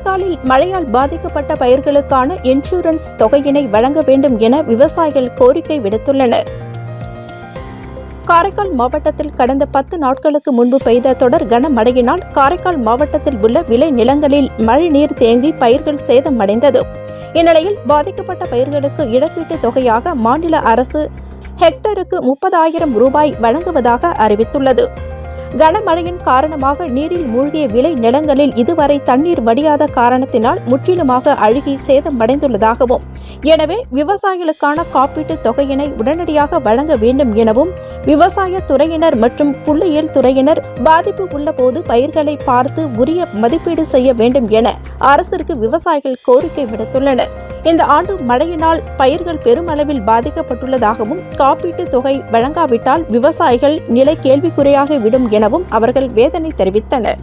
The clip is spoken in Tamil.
காரைக்காலில் மழையால் பாதிக்கப்பட்ட பயிர்களுக்கான இன்சூரன்ஸ் தொகையினை வழங்க வேண்டும் என விவசாயிகள் கோரிக்கை விடுத்துள்ளனர். காரைக்கால் மாவட்டத்தில் கடந்த 10 நாட்களுக்கு முன்பு பெய்த தொடர் கனமழையினால் காரைக்கால் மாவட்டத்தில் உள்ள விளை நிலங்களில் மழைநீர் தேங்கி பயிர்கள் சேதமடைந்தது. இந்நிலையில் பாதிக்கப்பட்ட பயிர்களுக்கு இழப்பீட்டுத் தொகையாக மாநில அரசு ஹெக்டருக்கு 30,000 ரூபாய் வழங்குவதாக அறிவித்துள்ளது. கனமழையின் காரணமாக நீரில் மூழ்கிய விளை நிலங்களில் இதுவரை தண்ணீர் வடியாத காரணத்தினால் முற்றிலுமாக அழுகி சேதமடைந்துள்ளதாகவும், எனவே விவசாயிகளுக்கான காப்பீட்டுத் தொகையினை உடனடியாக வழங்க வேண்டும் எனவும் விவசாய துறையினர் மற்றும் புள்ளியியல் துறையினர் பாதிப்பு உள்ளபோது பயிர்களை பார்த்து உரிய மதிப்பீடு செய்ய வேண்டும் என அரசிற்கு விவசாயிகள் கோரிக்கை விடுத்துள்ளனர். இந்த ஆண்டு மழையினால் பயிர்கள் பெருமளவில் பாதிக்கப்பட்டுள்ளதாகவும், காப்பீட்டுத் தொகை வழங்காவிட்டால் விவசாயிகள் நிலை கேள்விக்குறியாகி விடும் எனவும் அவர்கள் வேதனை தெரிவித்தனர்.